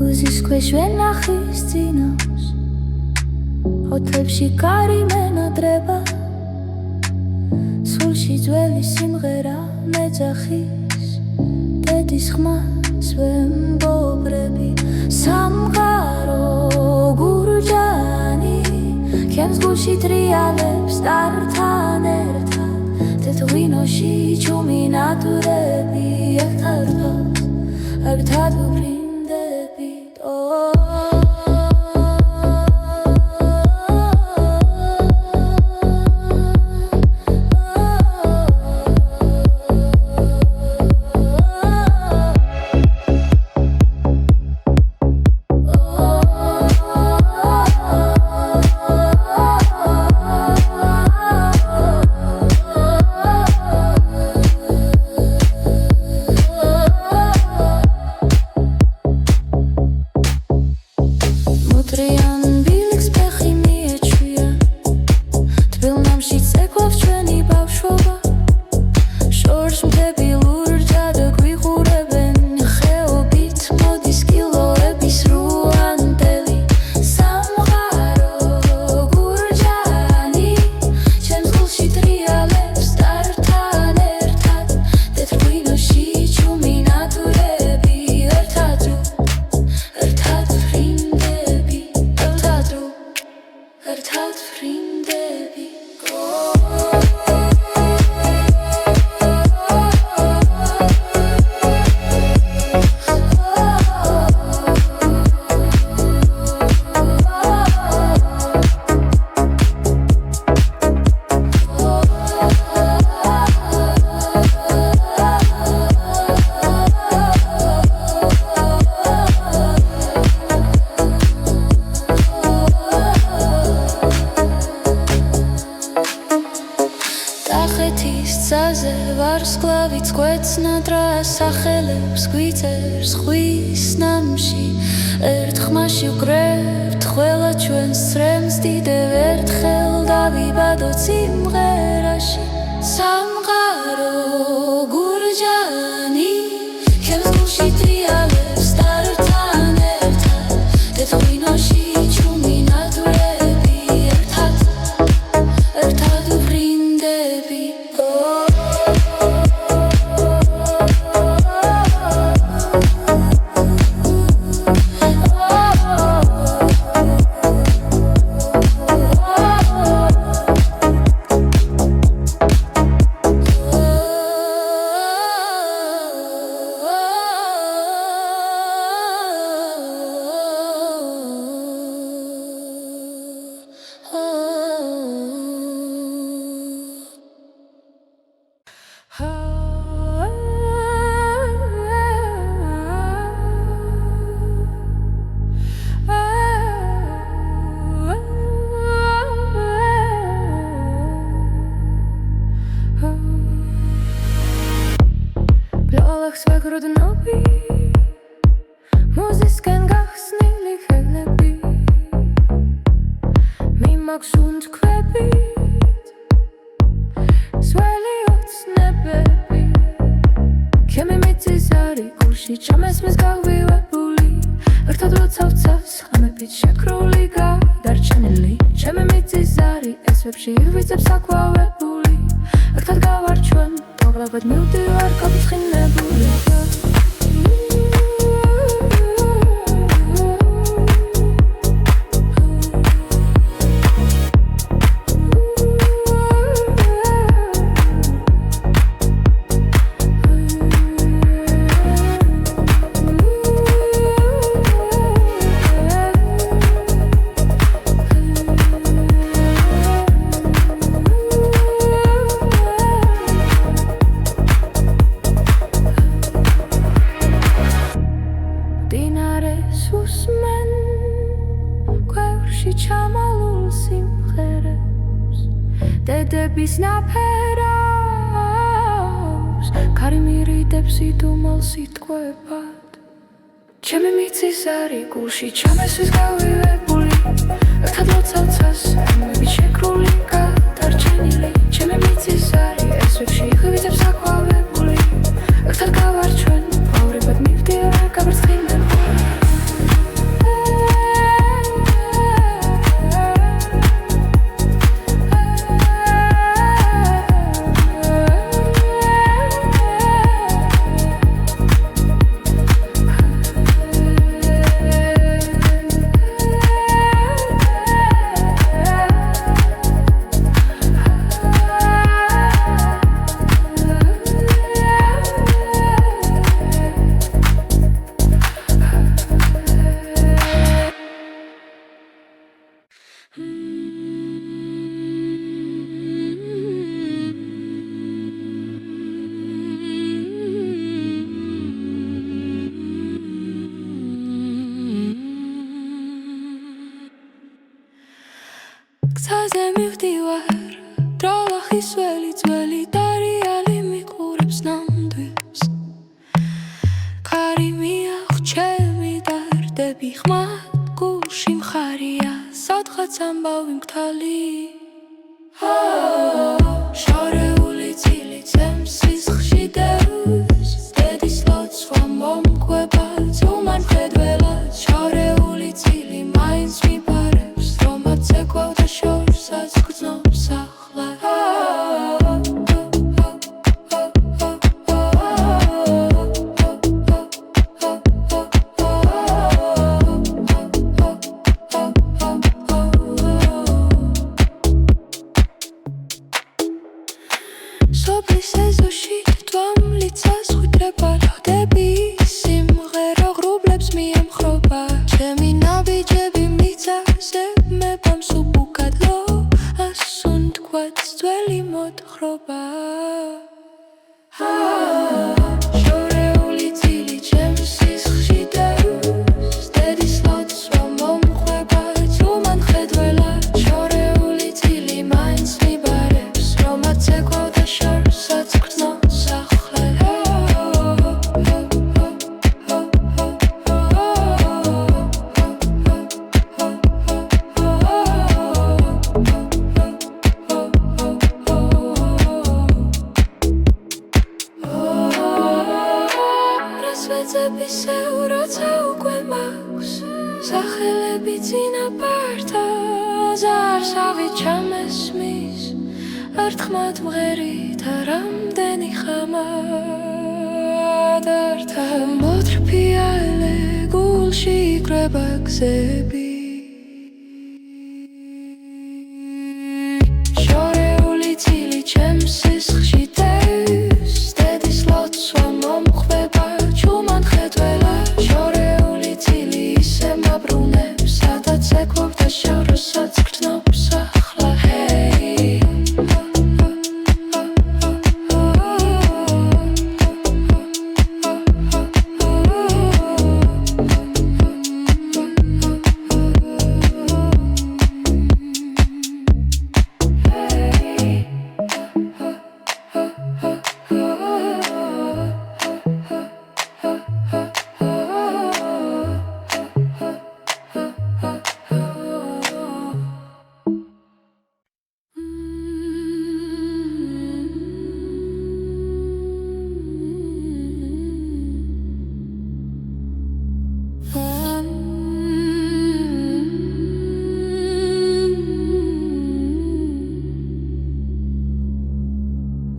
Uzis ქვეშ ვენახის წინავს ოთლებში კარი მენადრება სულში ძველი სიმღერა მეძახის დედის ხმას ვემბობრები სამყარო გურჯანი ჩემს გულში ტრიალებს ტართან ერთად თეთრ-ღვინოში ჩუმი ნატურები ერთად ვფრინდებით ვარსკვლავიც გვეცნადრა სახელებს გვიწერს ხვის ნამში ერთ ხმაში ვკრებთ ყველა ჩვენს ცრემს დიდევ ერთხელ დავიბადოთ სიმღერაში სამყარო გურჯანი ჩემს გულში ტრიალებს ტართან ერთად თეთრ-ღვინოში ჩუმი ნატურები ერთად ვფრინდებით მოზისკენ გახსნილი ხელები მიმაქვს უნთქვებით სველი ოცნებები ჩემი მიწის არი გულში ჩამესმის გავივებული ერთად როცავცას ხამებით შეკრული გადარჩენილი ჩემი მიწის არი ესვებში ირვიცებს აკვავებული ერთად გავარჩვენ მოგლაბად მივდივარ გაფრთხილებული დედების ნაფერავს ქარი მირიდებს იდუმალ სიტყვებად ჩემი მიწის არი გულში ჩამესვის გავივებული ერთად ლოცავცას ხმებით შეკრული გადარჩენილი ჩემი მიწის არი ესვებში ღვიძებს აკვავებული ერთად გავარჩვენ ხოვრებად მივდივარ გაფრთხილებული მივდივარ დრალახის ველი ძველი დარიალი მიყურებს ნამდვილს კარი მიახვჩები დარდები ხმად გულში მხარია სადღაც ამბავი მგთალი შორეული წილი წემს სისხლში დევს დედის ლოცვა მომკვება ძუმან მხედველად შორეული წილი მაინც მიბარებს რომაც ეკვავდა შორსაც გრძნობს ახლა სოფლის ეზოში თვალმლიცას ხვიდრება ლოდები სიმღერა ღრუბლებს მიემხრობა ჩემი ნაბიჯები მიწაზე მებამს უბუქადლო ასუნ თქვაც ძველი მოთხრობა შორეული წილი ჩემს სისხლში დევს დედის ლოცვა მომყვება ძუმან მხედველად შორეული წილი მაინც მიბარებს რომაც ეკვავდა შორსაც გრძნობს ახლა რასვეცებისეულ როცა უკვე მაქვს სახელები წინაპართა ზარსავი ჩამესმის ერთხმად მღერით რამდენი ხამად ართა მოთრფიალე გულში იკრება გზები შორეული წილი ჩემს სისხლში დევს დედის ლოცვა მომყვება ჯუმან მხედველად შორეული წილი ისე მაბრუნებს სადაც ეკვავდა შორსაც გრძნობს ახლა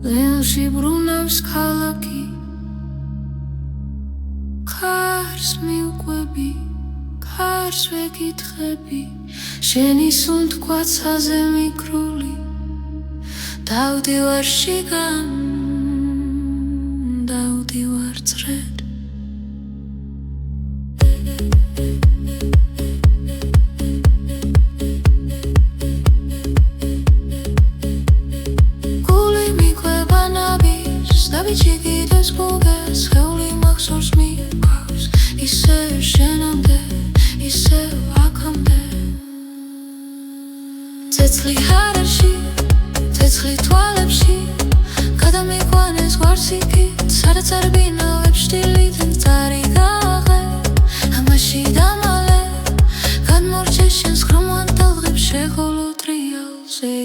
ლეონში ბრუნავს ქალაქი ქარს მივყვები ქარს ვეკითხები შენი სუნთქვაცაზე მიკრული დავდივარ შიგან დავდივარ წრედ ჩიგიდეს გუგას ხეული მახსოვს მიყვავს ისე შენამდე ისე აქამდე ცეცხლი ჰარაში ცეცხლი თვალებში გადამიყვანეს გვარსიკით სადაც არ ბინავებს შტილიდან წარი გაღე ამაში დამალე გადმორჩე შენს ხრომან დალღებს შეხოლო ტრიალზე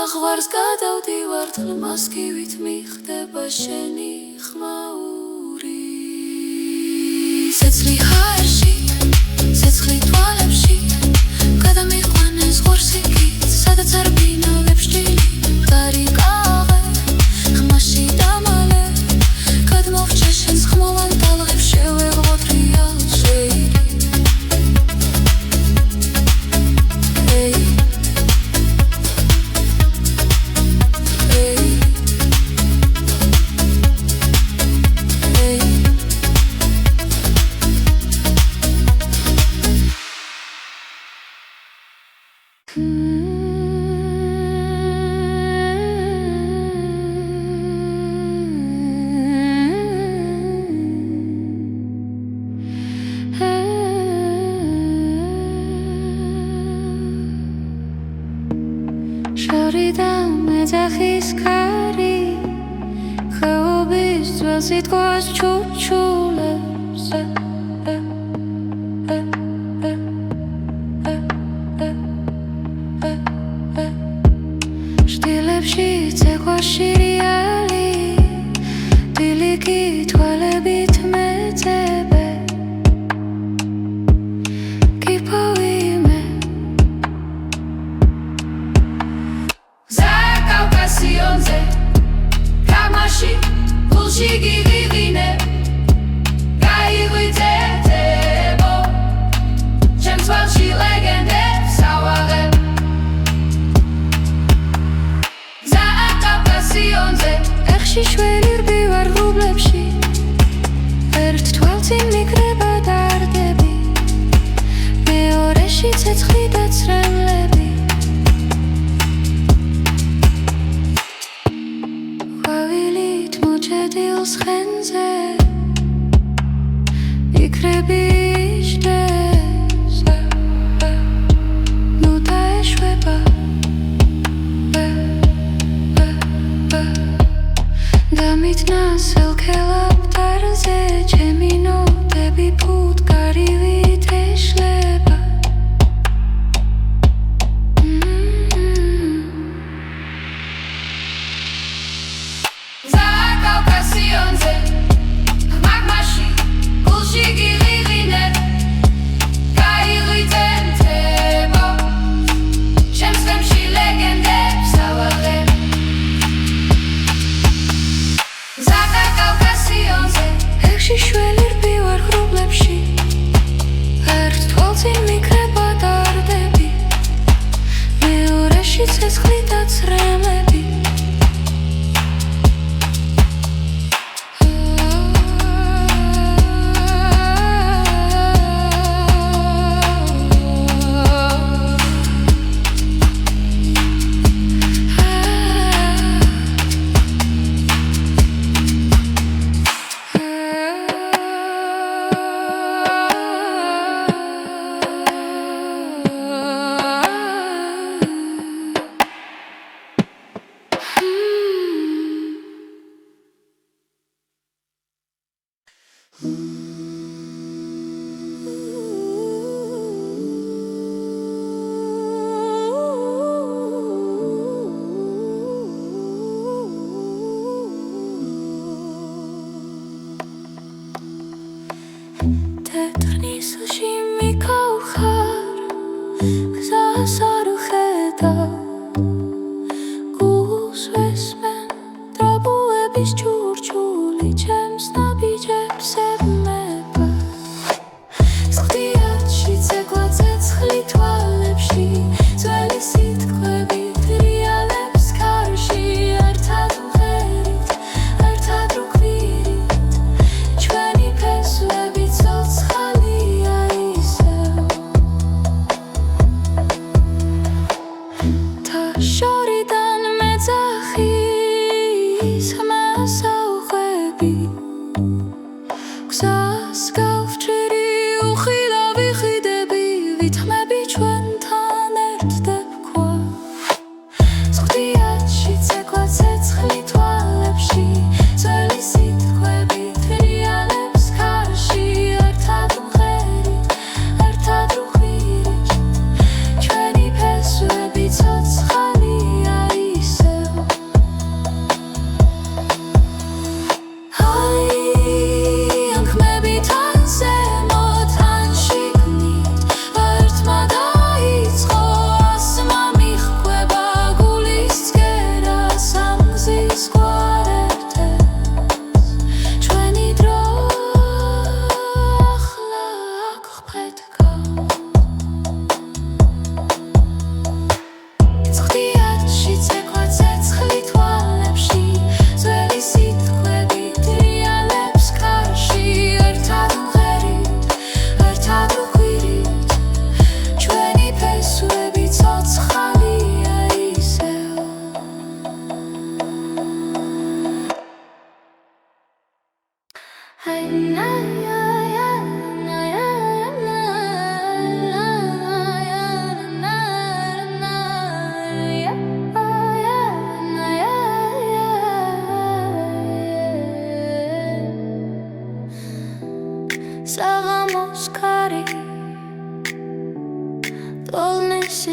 საღვარს გადავდივარ თლმასკივით მიხდება შენი ხმაური ცეცხლი ჰაერში ცეცხლი თვალებში გადამიყვანეს ღორსიკით სადაც არ ბინავებს ჭილი მდგარი კაღე ხმაში დამალე გადმოვჭე შენს ხმოვან ტალღებს შევეღოთ რეალში შორიდან მეძახის ქარი ხეობის ძველს იტყვის ჩუჩულებს შტილებში ცეკვა შირიალი დილიკი თვალებით მეძებე კავკასიონზე გამაში გულში გივიღინე გაიღვიძებო ჩემს ველში ლეგენდებს ავაღებ კავკასიონზე ეხში შველი რბივარ ღრუბლებში ერთ თვალწინ მიკრება დარდები მეორეში ცეცხლი და ცრემლები დილს ხენზე იქრები იჯდეს ნუ დაეშვება დამიტნა სელქელაპტარზე ჩემი ნოტები ფუტკარივით ეშლება კავკასიონზე მაგმაში გულში გივიღინე გაიღვიძებო ჩემს ველში ლეგენდებს ავაღებ კავკასიონზე ეხში შველი რბივარ ღრუბლებში ერთ თვალწინ მიკრება დარდები მეორეში ცეცხლი და ცრემლები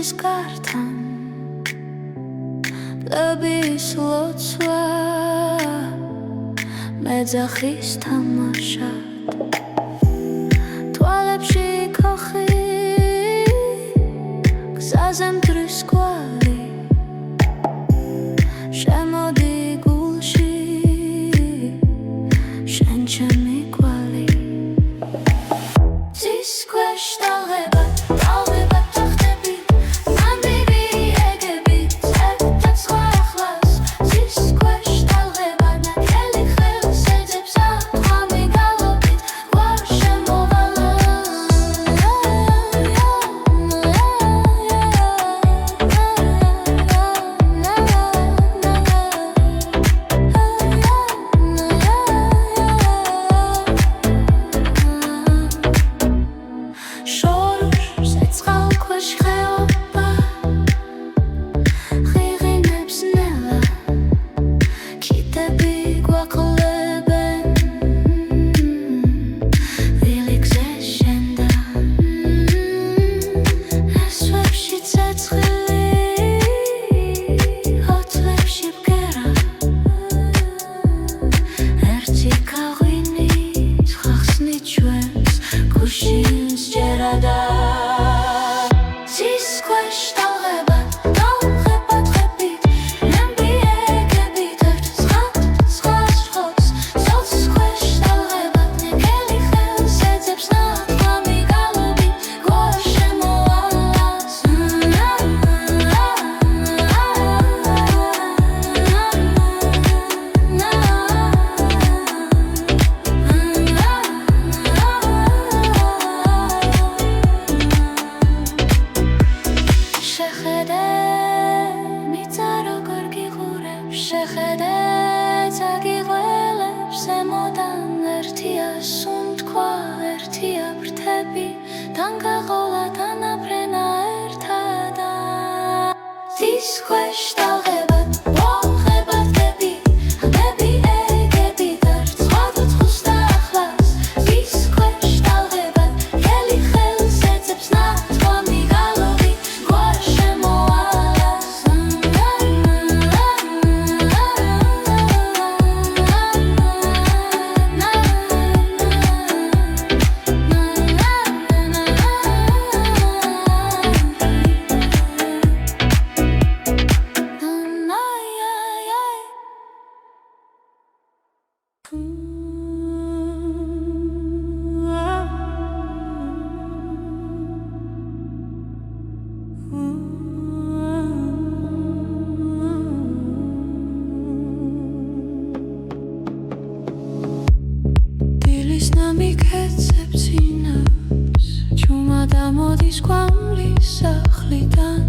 სულის გართან პლების ლოცვა მეძახის თამაშად თვალებში ქოხი გზაზე მტრის კვალი შემოდი გულში შენ ჩემი კვალი ძის ქვეშ ტალღება თახტები ნამდვილი ეგები წერდა სხვა ახლას ძის ქვეშ ტალღება ნაკელი ხელს ეძებს ათქვამი გალობით გვარ შემოვალა მოდის კვამლის სახლიდან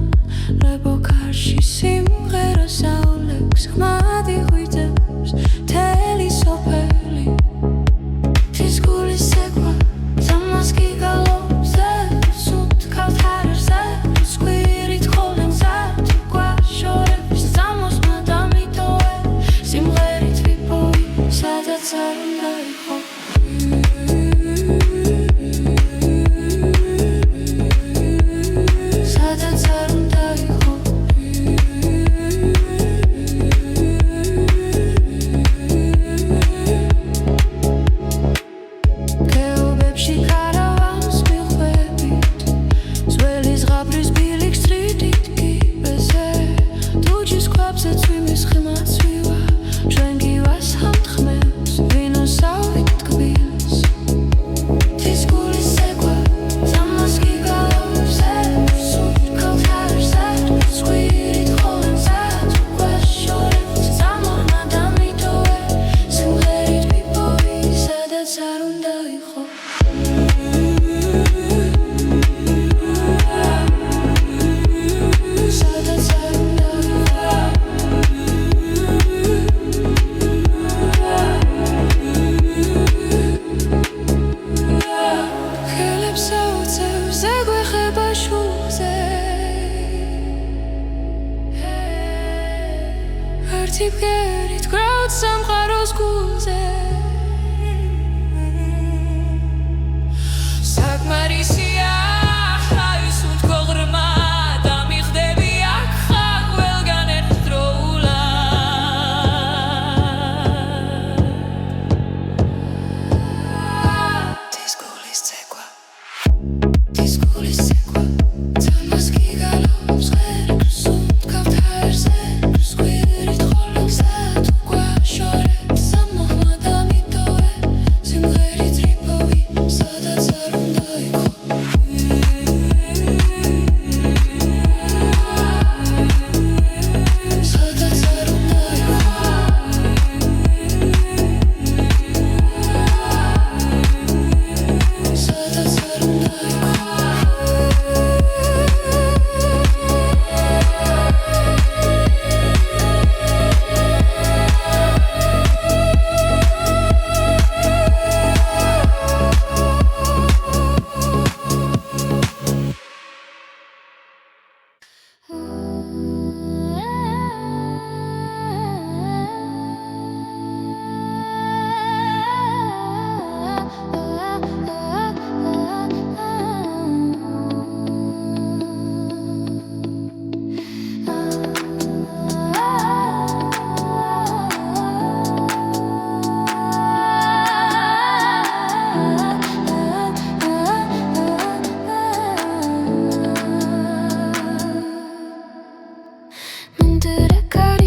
ლებო კარში სიმღერა საულებს ხმადი ღვიძებს მთელი სოფელი თის გულის ცეკვა ზამას კი გალობს სულ ქალთარზე სკვირით ხოლმე მზად გვაშორებს ზამოსმა დამიტოვე სიმღერით ვიპოვი სადაც არ უნდა იყო Tipgerit grot samqaros gulze Sakmarisia haysunt kogrma dami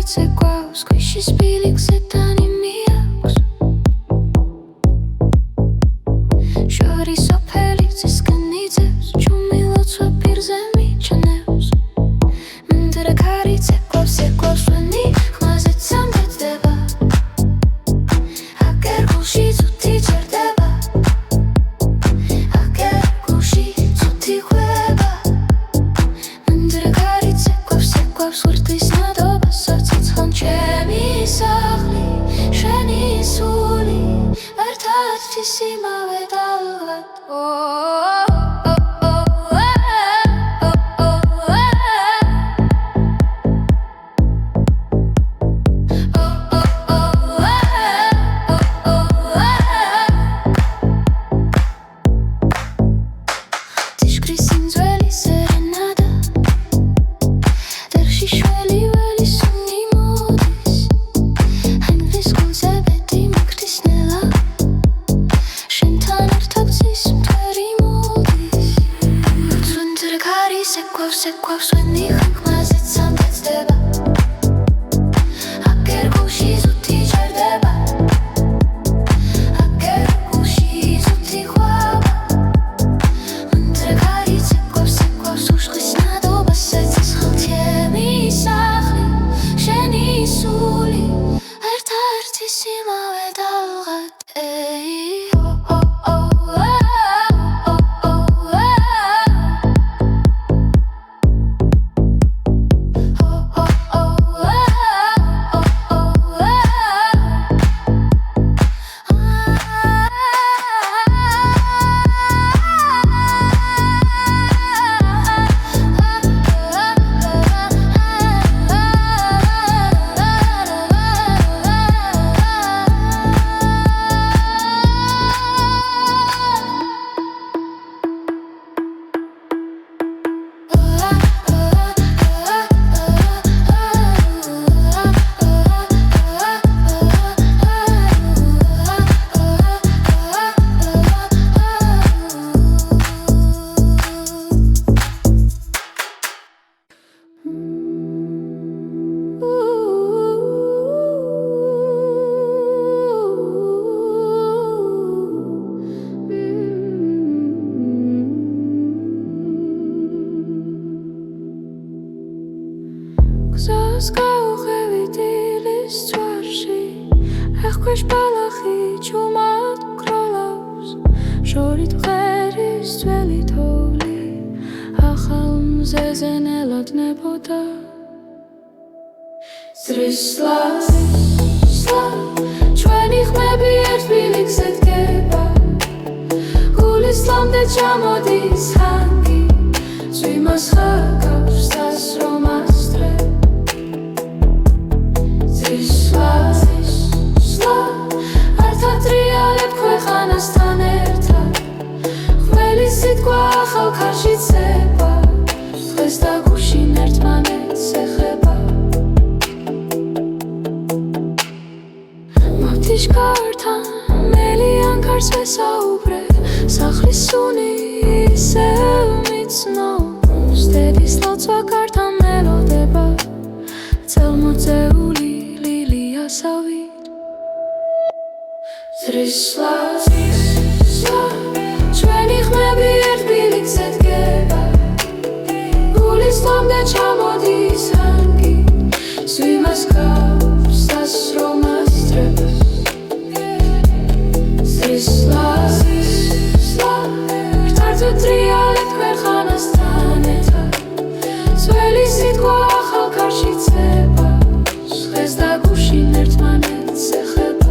კარიც ეკვავს ქვიშის ბილიქზე დანიმი აქვს შორი სოფელი ძისკენ იძებს ჩუმი ლოცვა პირზე მიჩნევს მენდრე კარიც ეკვავს ვენი ხმაზე ცამდედება აგერ გულში ცუთი ჩერდება აგერ გულში ცუთი ხვება მენდრე კარიც ეკვავს ვერთვის ნადობასაც ცხან ჩემი სახლი შენი სული ერთად თვისიმავე დავღად Sequoia ვენი ხმაზე ცამდედება აგერ გულში ზუთი ჩერდება აგერ გულში ზუთი ხვება მენდრე კარიც ეკვავს უშხის ნადობასაც ცხელ ჩემი სახლი შენი სული ერთ-ერთის იმავე დავღად გავხევი დილის წვარში ეხქვეშ ბალახი ჩუმად გროლავს შორით ღერის ძველი თოვლი ახალ მზეზე ნელოდნებოდა სრისლა ჩვენი ხმები ერთ ბილიქზე დგება გულის ლამდე ჩამოდის ჰანგი წვიმას ხაკავს დასრომას დღე ართატრიალებ ქვეყანასთან ერთად ყველი სიტყვა ახალ ქარში ცება დღეს და გუშინ ერთმანეთს ეხება მოვთიშკართან მელიან ქარს ვესაუბრე სახლის სუნი ისევ მიცნობს დედის ლოცვა კართან მელოდება წელმოწეული ლილიასავით სრისლა ჩვენი ხმები ერთ ბილიქზე დგება გულის ლამდე ჩამოდის ჰანგი წვიმას გავს დასრომას დრებს სრისლა ართატრიალებ ქვეყანასთან ერთად ძველი სიტყვა ახალ ქარში ცება დღეს და გუშინ ერთმანეთს ეხება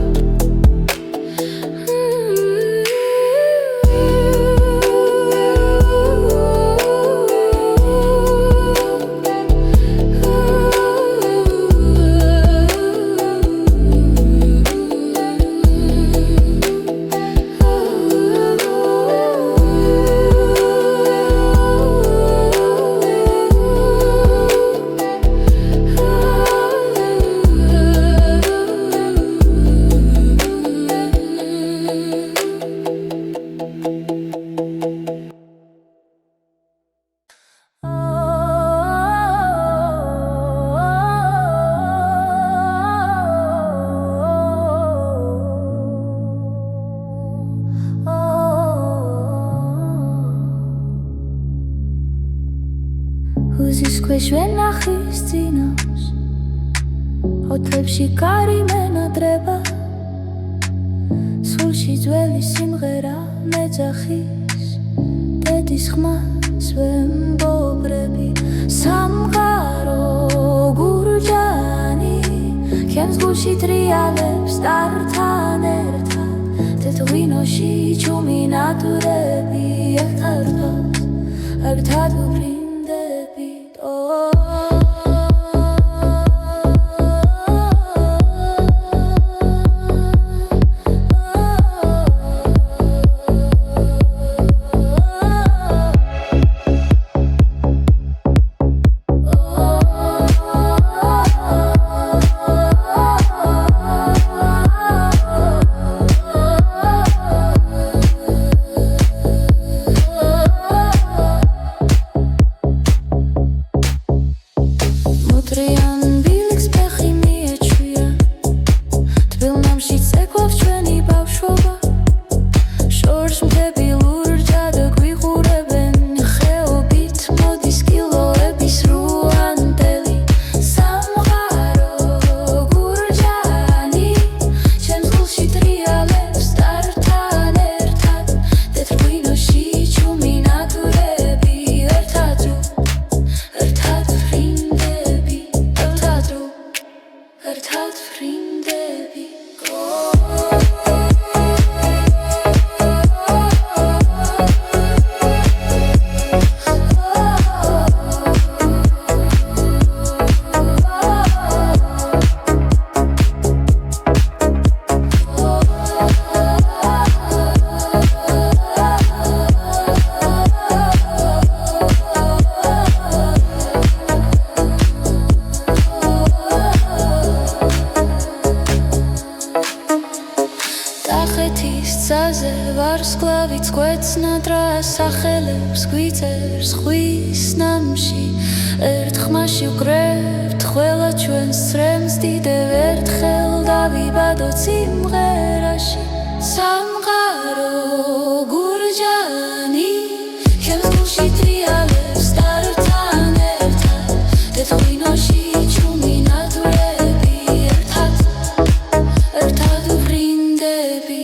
ოთებში კარი მენადრება სულში ძველი სიმღერა მეძახის დედის ხმას ვემბობრები სამყარო გურჯანი ჩემს გულში ტრიალებს ტართან ერთად თეთრ-ღვინოში ჩუმი ნატურები ერთად ვფრინდებით სახელებს გვიწერს ხვის ნამში ერთ ხმაში ვკრებთ ყველა ჩვენს წრემს დიდევ ერთხელ დავიბადოთ სიმღერაში სამყარო გურჯანი ჩემს გულში ტრიალებს ტართან ერთად თეთრ-ღვინოში ჩუმი ნატურები ერთად ვფრინდებით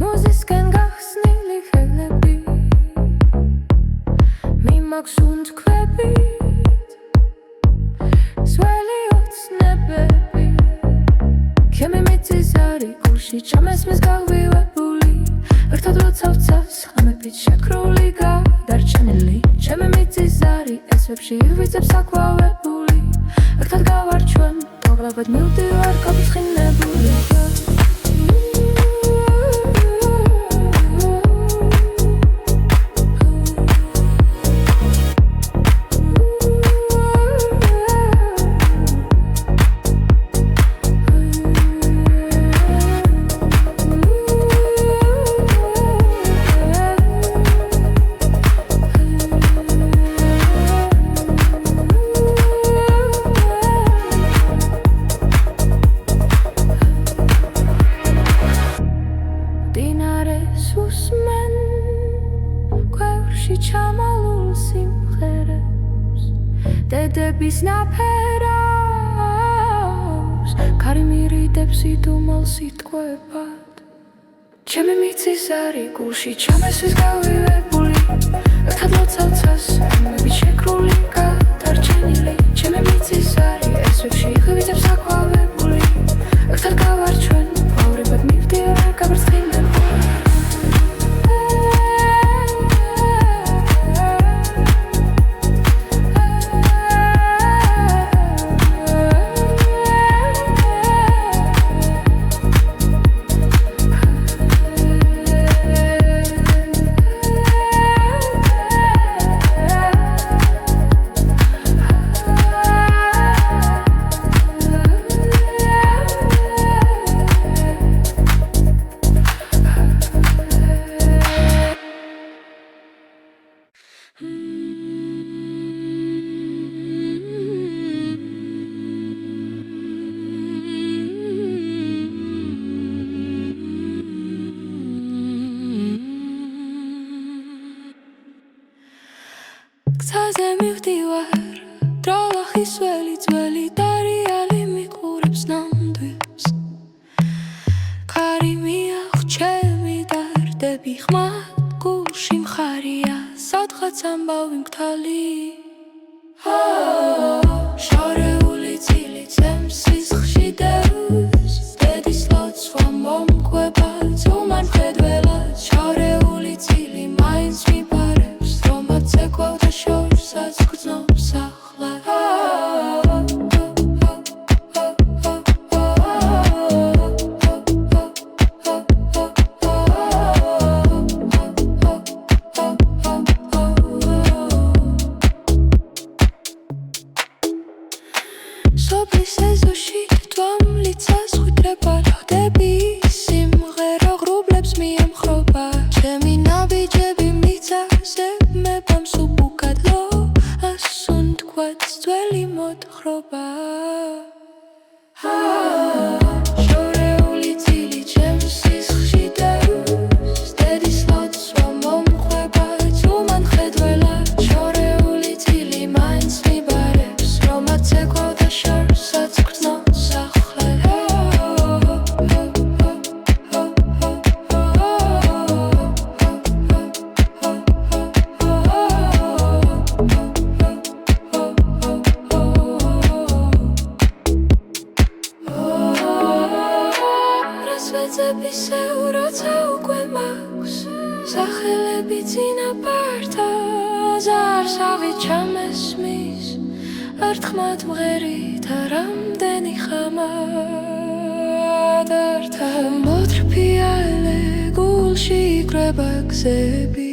მოზისკენ გახსნილი ხელები მიმაქვს უნთქვებით სველი ოცნებები ჩემი მიწის არის გულში ჩამესმის გავივებული ერთად როცა ვცავს ხამებით შეკრული გადარჩენილი ჩემი მიწის არის ესვებში ვიწებს აკვავებული ერთად გავარჩვენ დაღლაბად მივდივარ გაფრთხილებული დედების ნაფერავს კარი მირიდებს იდუმალ სიტყვებად ჩემი მიწის არის გულში ჩამესვის გავივებული ერთად ლოცავცას ამებით შეკრული გადარჩენილი ჩემი მიწის არის ესვებში ვიწებს აკვავებული ერთად გავარჩვენ პავრებად მივდივარ გაფრთხილებული გზაზე მივდივარ დრალახის ველი ძველი დარიალი მიყურებს ნამდვილს ქარი მიაღჩევი დარდები ხმად გულში მხარია სადღაც ამბავი მგთალი შორეული წილი ძემს სისხლში დევს დედის ლოცვა მომკვება ძუმან მხედველად შორეული წილი მაინც მიბარებს რომაც ეკვავდა შორსაც გრძნობს ახლა სოფლის ეზოში თვალმლიცას ხვიტრება ლოდები სიმღერა ღრუბლებს მიემხრობა ჩემი ნაბიჯები მიწაზე მებამს უკადლო ასუნ თქვაც ძველი მოთხრობა შორეული წილი ჩემს სისხლში დევს დედის ლოცვა მომყვება ძუმან მხედველად შორეული წილი მაინც მიბარებს რომაც ეკვავდა შორსაც გრძნობს ახლა ვეძებისეულ როცა უკვე მაქვს სახელები წინაპართა ზარსავი ჩამესმის ერთხმად მღერით რამდენი ხამად ართა მოთრფიალე გულში იკრება გზები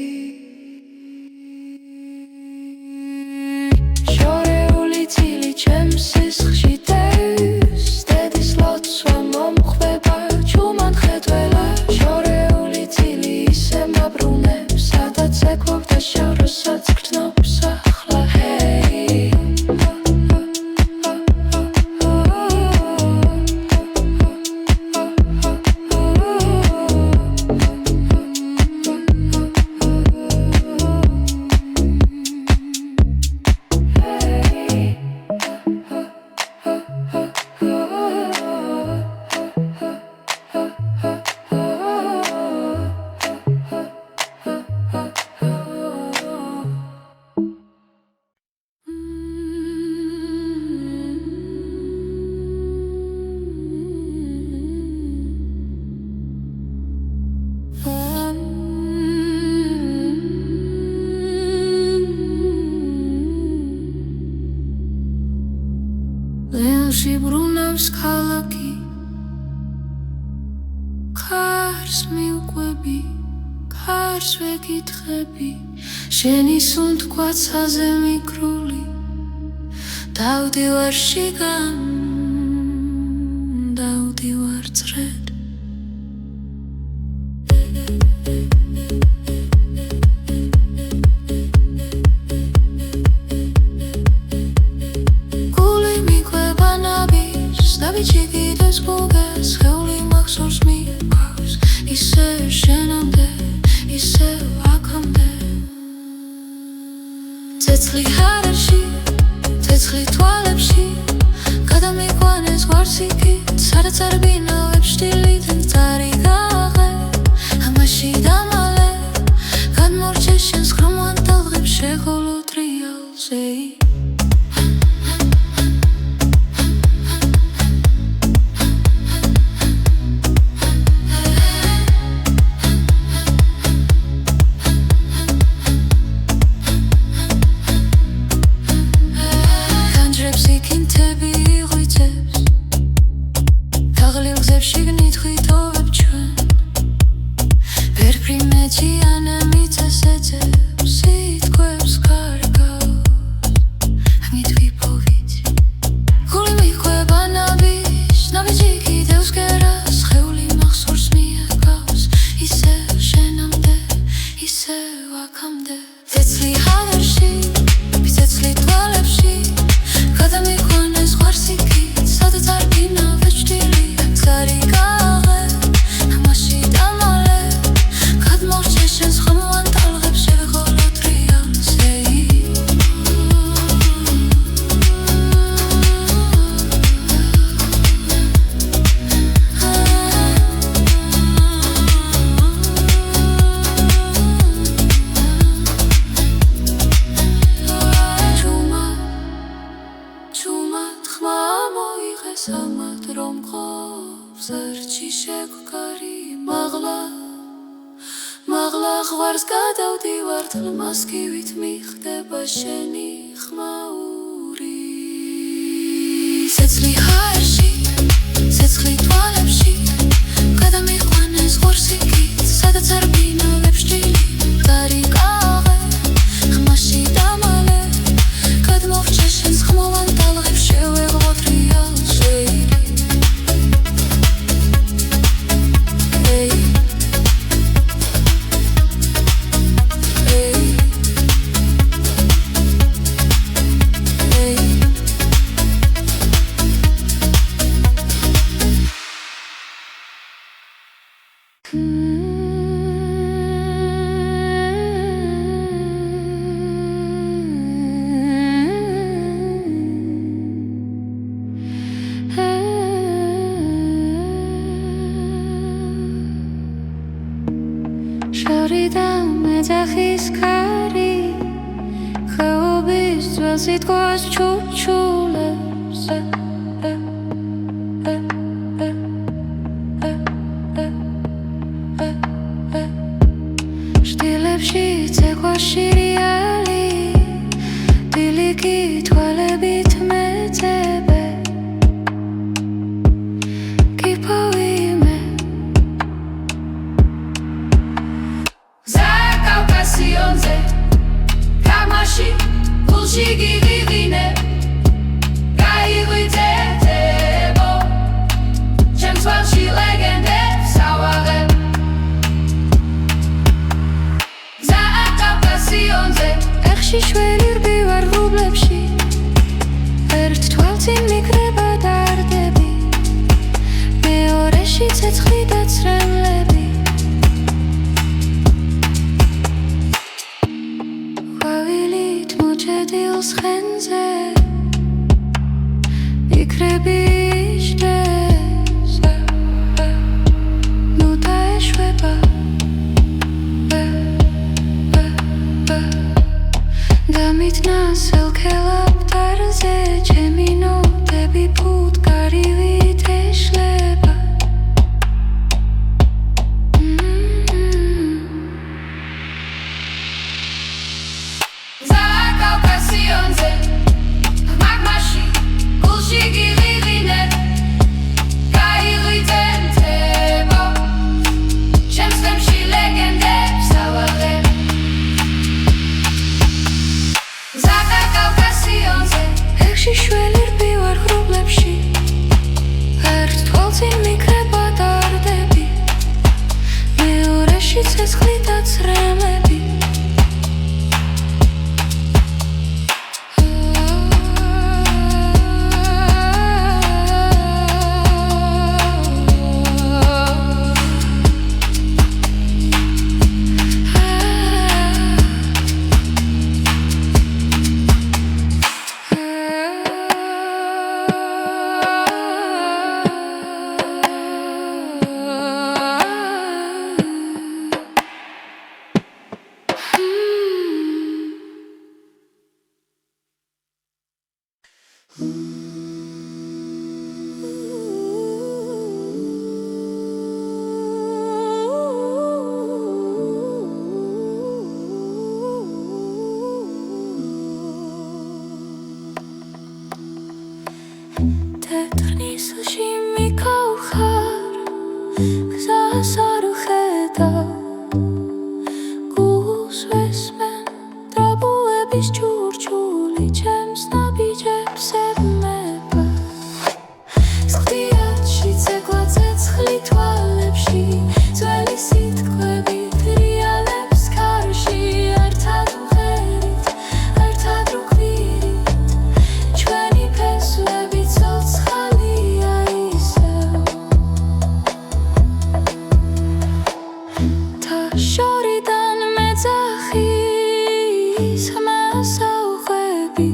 შორეული წილი ჩემს სისხლში დევს დედის ლოცვა მომყვება ჯუმან მხედველად შორეული წილი ისე მაბრუნებს სადაც ეკვავდა შორსაც გრძნობს ახლა ლეონში ბრუნავს ქალაქი ქარს მიუყვები ქარს ვეკითხები შენი სუნთქვაცაზე მიკრული დავდივარ შიგან დავდივარ წრედ ჩიგიდებს გულგას ხეული მახსოვს მიყვავს ისე შენამდე ისე აქამდე ცეცხლი ჰარაში ცეცხლი თვალებში გადამიყვანეს გვარსიკით სადაც არ ბინავებს შტილიდან წარი გაღე ამაში დამალე გადმორჩე შენს ხრომან ტალღებს შეგოლო ტრიალზე შეგვკარი მაღლა ღვარს გადავდივარ თლმასკივით მიხდება შენი ხმაური ცეცხლი ჰაერში ცეცხლი თვალებში გადამიყვანეს ღორსიკით სადაც არ ბინავებს ჭილი კარი კაღე ხმაში დამალე გადმოვჭე შენს ხმოვან ტალღებს შევეღოთ რეალში შორიდან მეძახის ქარი ხეობის ძველს იტყვის ჩუჩულებს შტილებში ცეკვა შირიალი დილიკი თვალებით მეძებე კიპოვიმე კავკასიონზე გამაში გულში გიღიღინე გაიღვიძებო ჩემს თვალში ლეგენდებს ავაღებ კავკასიონზე ეხში შველი რბივარ ღრუბლებში ერთ თვალწინ მიკრება დარდები მეორეში ცეცხლი და ცრემლები დილს ხენზე იქრები იჯდეს ნუ დაეშვება დამიტნა სელქელაპტარზე ჩემი ნოტები ფუტკარივით ეშლება კავკასიონზე მაგმაში გულში გიღიღინე გაიღვიძებო ჩემს თემში ლეგენდებს ავაღებ კავკასიონზე ეხში შველი რბივარ ღრუბლებში ერთ თვალწინ მიკრება დარდები მეორეში ცეცხლი და ცრემლები თეთრნისლში მიკავხარ გზას არ ვხედავ გულს ვესმენ ტრაბუების ჩურჩული ჩემს ნაბიჯებს ებმება სხდიათში ცეკვა ცეცხლი თვალებში ძველი სიტყვები ფრიალებს ქარში ერთად მღერით ერთად რუქვირით ჩვენი ფესვები ცოცხალია ისევ და შორიდან მეძახის ხმას ავღვები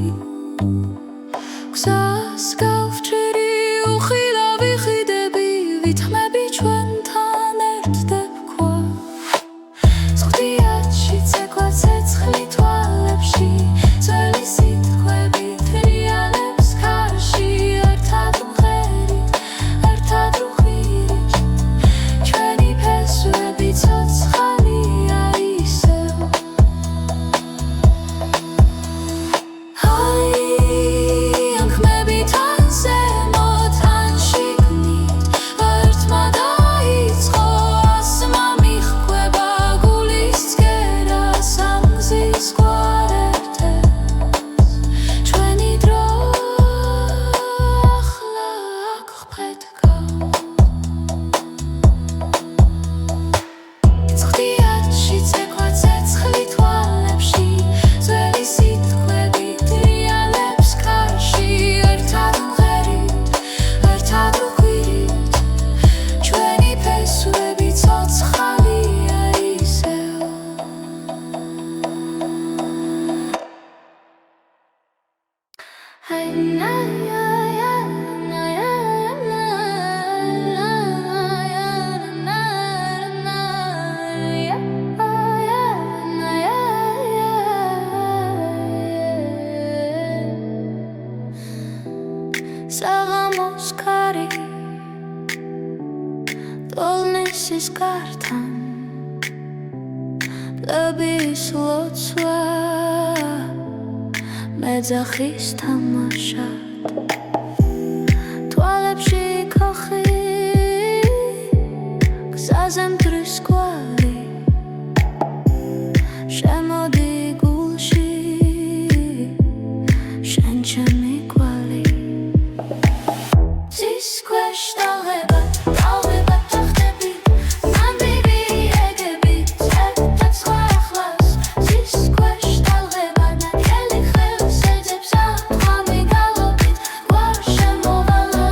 საღამოს ქარი ტოლნისის გართან პლების ლოცვა მეძახის თამაშად თვალებში ქოხი გზაზე მტრის კვალი შემოდი გულში შენ ჩემი კვალი ძის ქვეშ ტალღებად ტახტები ნამდვილი ეგები წერდა სხვა ახლავს ძის ქვეშ ტალღებად ნაკელი ხელს ეძებს ათვამი გალობით გვარ შემოვალა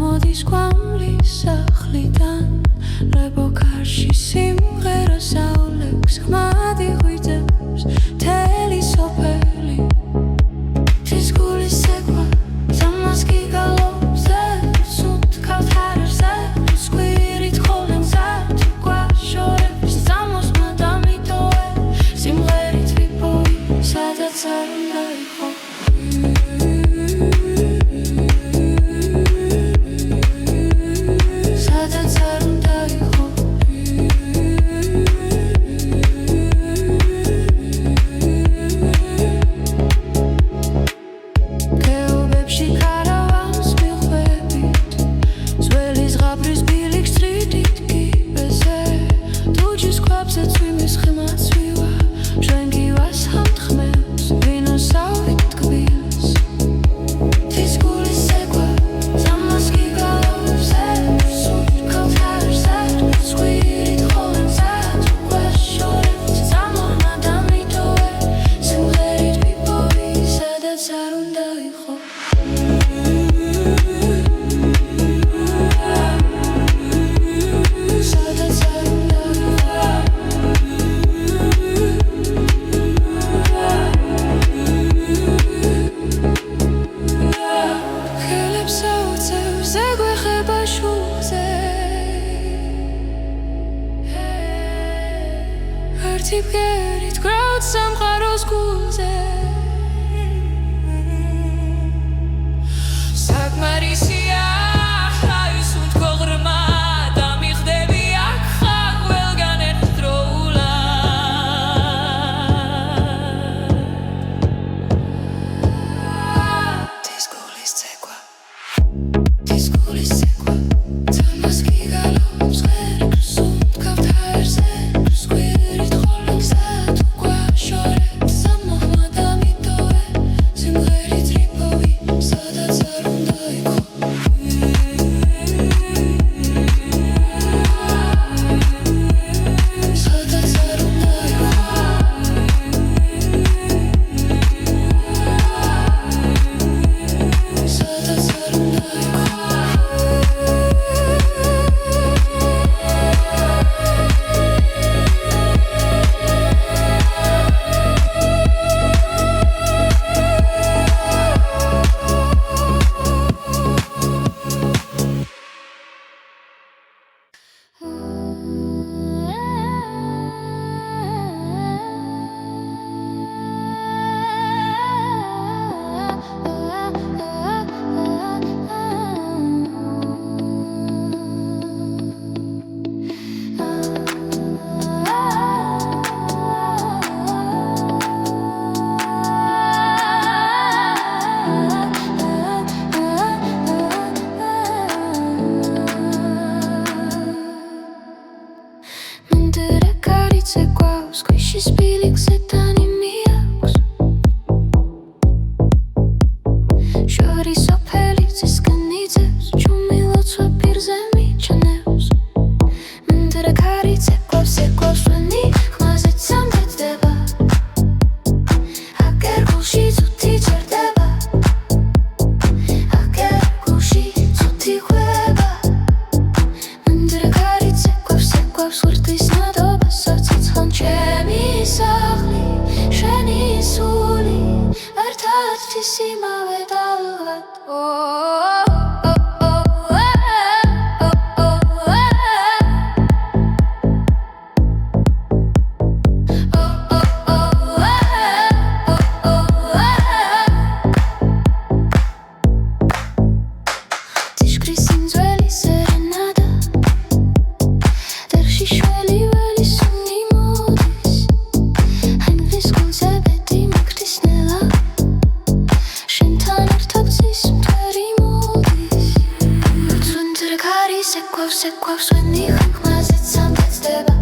მოდის კვამლის სახლიდან ლებო კარში სიმღერა საოლექს ხმადი ღვიძებს თელი სოფელი თის გულის სეკვა ძამას გიგალობს სუნთ ქავთარზე სკვირით ხოლენზე გვაშორებს ძამოს მადამიტოე სიმღერით ვიპოვი სადაც არ უნდა იყო სპილიქზე დანიმი აქვს შორი სოფელი ძისკენ იძებს ჩუმი ლოცვა პირზე მიჩნევს მინდრე ქარი ცეკვავს ვენი ხმაზე ცამდედება აკერ გულში წუთი ჯერდება აკერ გულში წუთი ხვება მინდრე ქარი ცეკვავს ვერთვის ნადობასაც ცხან ჩემი სახლი შენი სული ერთად იმავე დალღად Sequoia veni ხმაზე ცამდედება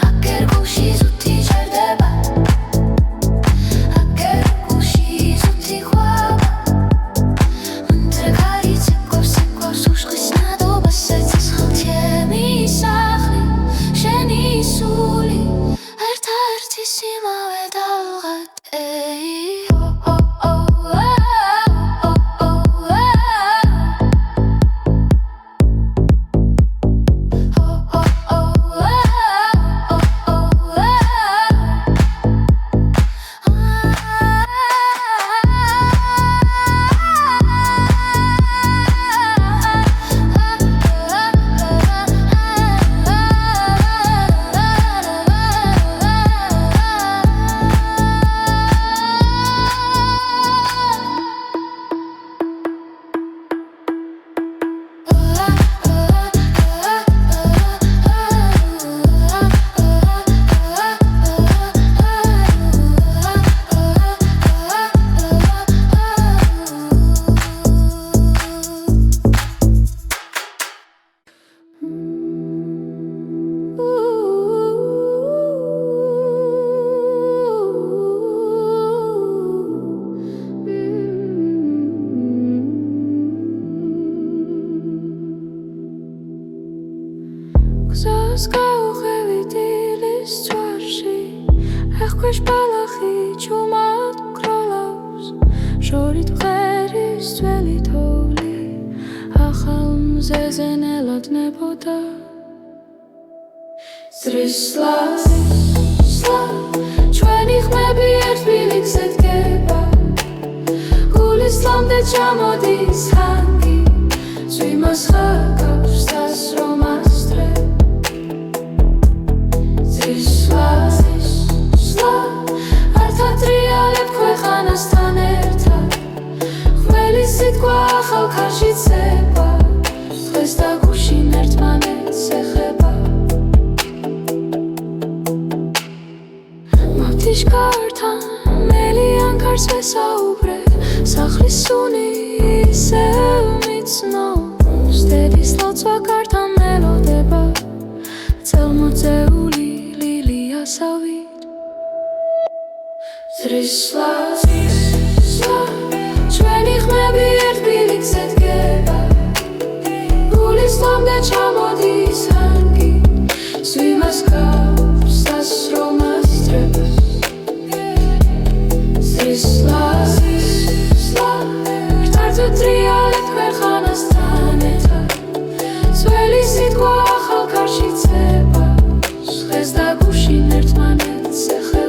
აკერ გულში ზუთი ჯერდება აკერ გულში ზუთი ხვება მინდრე ქარი ცეკვავს უშხის ნადობასაც ცხელ ჩემი სახლი შენი სული ერთ-ერთი იმავე დალღად გავუხევით ილის წვარში ეხქვეშ ბალახი ჩუმად გროლავს შორით მღერის ძველი თოვლი ახალ მზეზე ნელოდნებოდა სრისლა ჩვენი ხმები ერთ ბილიქზე დგება გულის ლამდე ჩამოდის ხანგი წვიმას ხაკავს დასრომას ართატრიალებ ქვეყანასთან ერთად ხმელი სიტყვა ახალ ქარში ცება დღეს და გუშინ ერთმანეთს ეხება მავთიშკართან მელიან ქარს ვესაუბრე სახლის სუნი ისევ მიცნობს დედის ლოცვა კართან მელოდება წელმოწეული ლილიასავით სრისლა ჩვენი ხმები ერთ ბილიქზე დგება გულის ლამდე ჩამოდის ხანგი სვიმას ქავს დასრომას დრებს სრისლა რთატრიალებ ქვეყანასთან ერთად ძველი სიტყვა ახალ ქარში ცება დღეს და გუშინ ერთმანეთს ეხება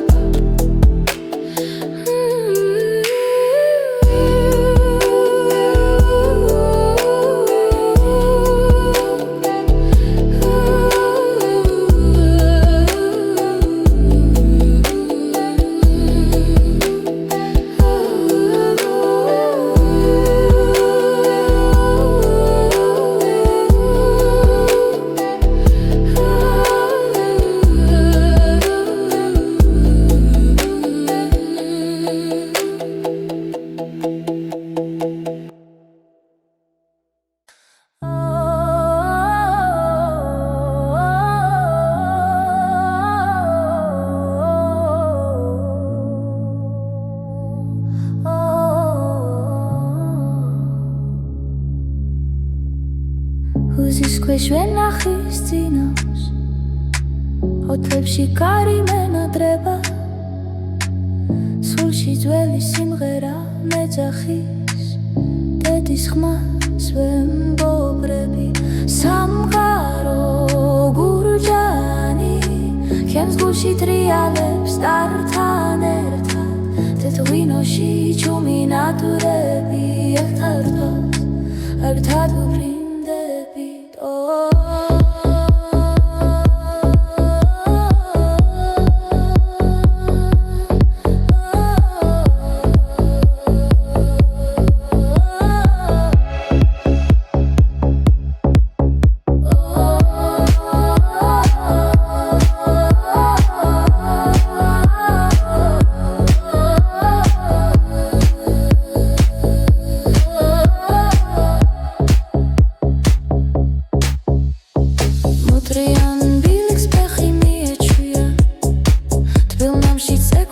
შეშვენ ახის წინავს ოთლებში კარი მენადრება სულში ძველი სიმღერა მეძახის დედის ხმას ვემბობრები სამყარო გურჯანი ჩემს გულში ტრიალებს ტართან ერთად თეთრ-ღვინოში ჩუმი ნატურები ერთად ვფრინდებით Motrian bilik spechi mi e čuje Tbil nam šice